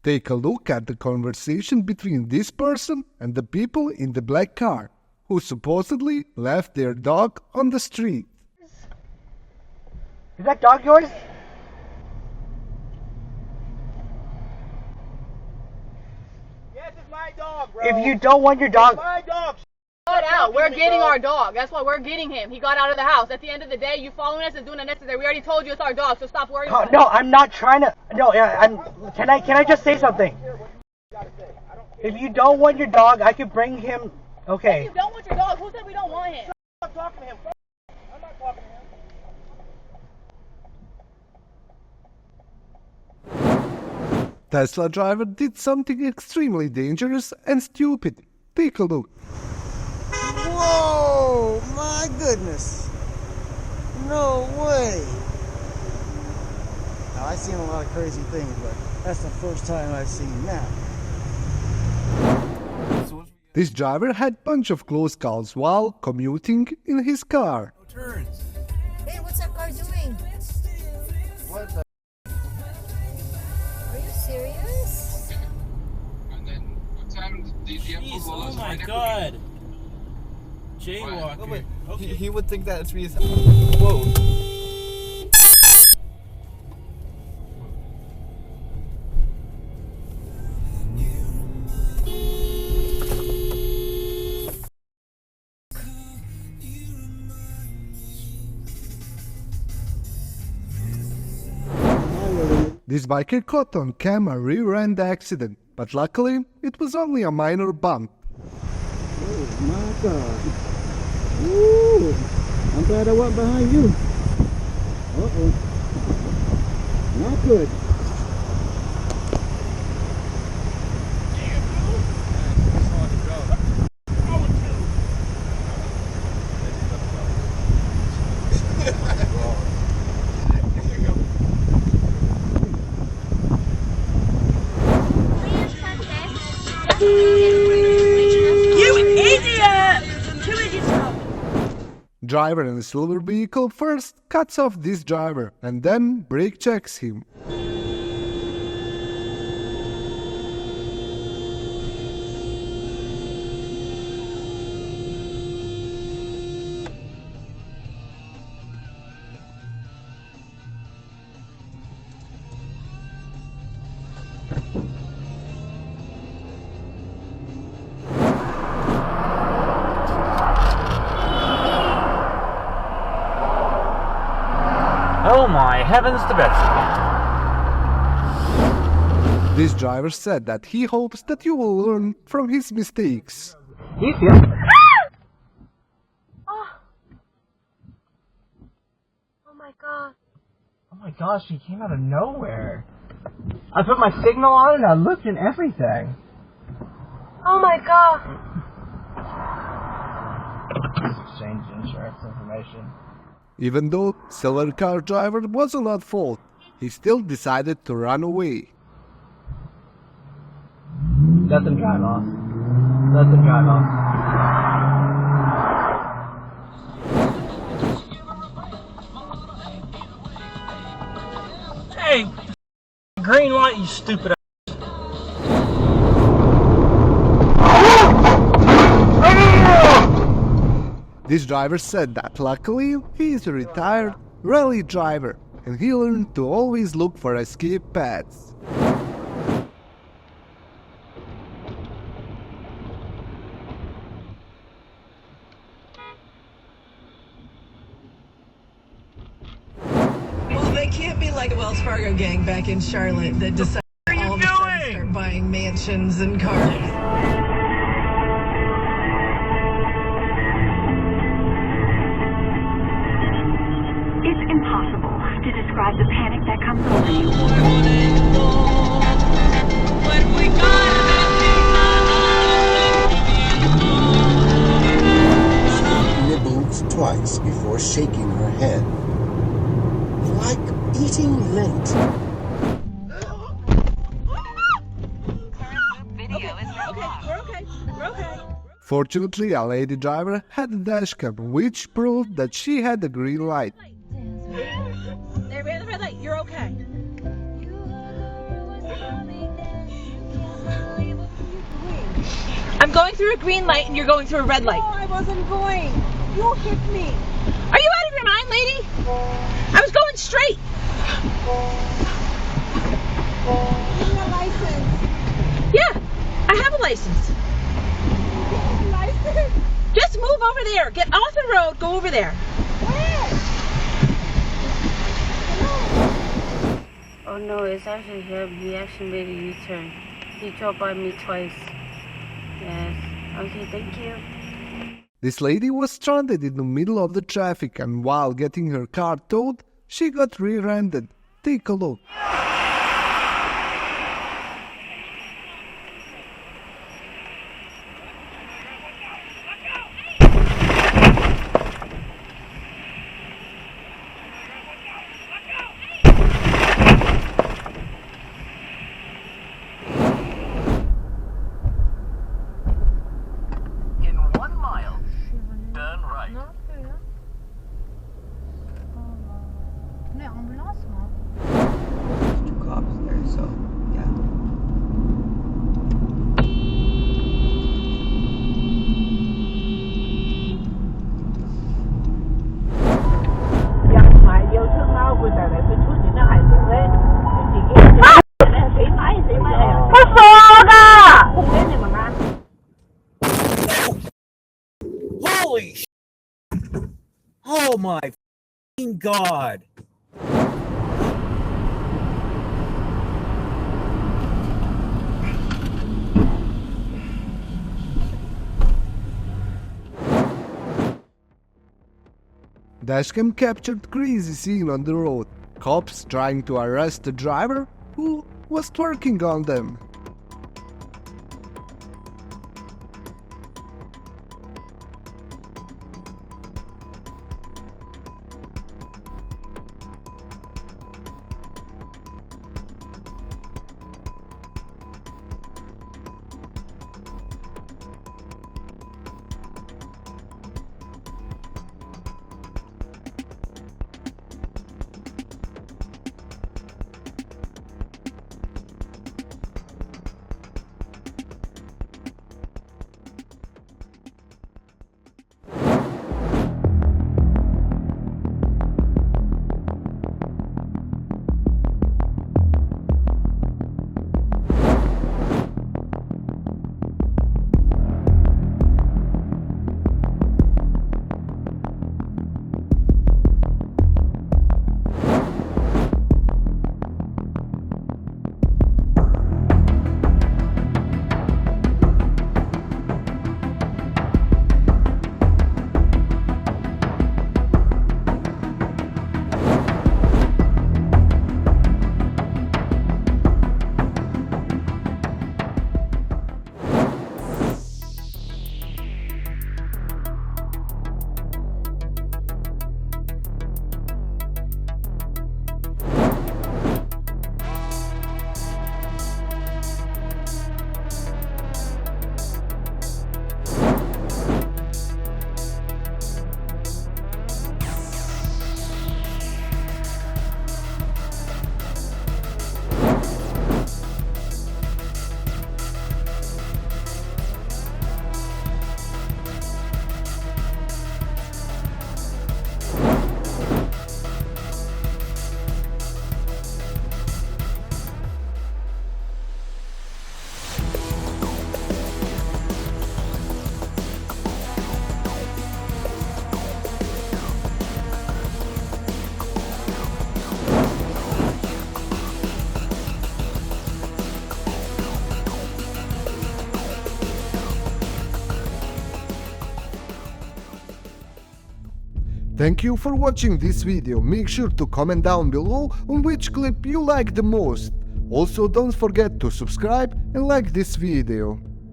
Take a look at the conversation between this person and the people in the black car, who supposedly left their dog on the street. Is that dog yours? Yes, it's my dog, bro. If you don't want your dog... It's my dog. Got out. We're getting our dog. That's why we're getting him. He got out of the house. At the end of the day, you following us is doing unnecessary. We already told you it's our dog, so stop worrying about it. No, I'm not trying to... No, Can I just say something? If you don't want your dog, I could bring him... Okay. If you don't want your dog, who said we don't want him? I'm talking to him. I'm not talking to him. Tesla driver did something extremely dangerous and stupid. Take a look. Whoa! My goodness! No way! Now, I've seen a lot of crazy things, but that's the first time I've seen that. This driver had a bunch of close calls while commuting in his car. Hey, what's that car doing? What the? Are you serious? And then what time did the Jeez, oh my god! Jaywalker. Oh, wait. Okay. He would think that it's me. Whoa. This biker caught on camera rear-end accident, but luckily it was only a minor bump. Oh my god. Woo! I'm glad I went behind you. Uh-oh. Not good. Driver in a silver vehicle first cuts off this driver and then brake checks him. Oh my heavens to Betsy. This driver said that he hopes that you will learn from his mistakes. You feel... Oh my god. Oh my gosh, he came out of nowhere. I put my signal on and I looked and everything. Oh my god. Exchange insurance information. Even though silver car driver wasn't at fault, he still decided to run away. Let them drive off. Let them drive off. Hey! Green light, you stupid ass. This driver said that luckily he is a retired rally driver and he learned to always look for escape paths. Well, they can't be like a Wells Fargo gang back in Charlotte that decided all of a sudden start buying mansions and cars. It's impossible to describe the panic that comes over you. Squeaking your boots twice before shaking her head. Like eating lint. Fortunately, a lady driver had a dashcam which proved that she had the green light. They ran the red light. You're okay. I'm going through a green light and you're going through a red light. No, I wasn't going. You hit me. Are you out of your mind, lady? I was going straight. Give me a license. Yeah, I have a license. Give me a license. Just move over there. Get off the road. Go over there. Where? Oh no, it's actually him. He actually made a U-turn. He drove by me twice. Yes. Okay, thank you. This lady was stranded in the middle of the traffic, and while getting her car towed, she got rear-ended. Take a look. Holy sh! Oh my f***ing god! Dashcam captured crazy scene on the road. Cops trying to arrest the driver who was twerking on them. Thank you for watching this video. Make sure to comment down below on which clip you like the most. Also, don't forget to subscribe and like this video.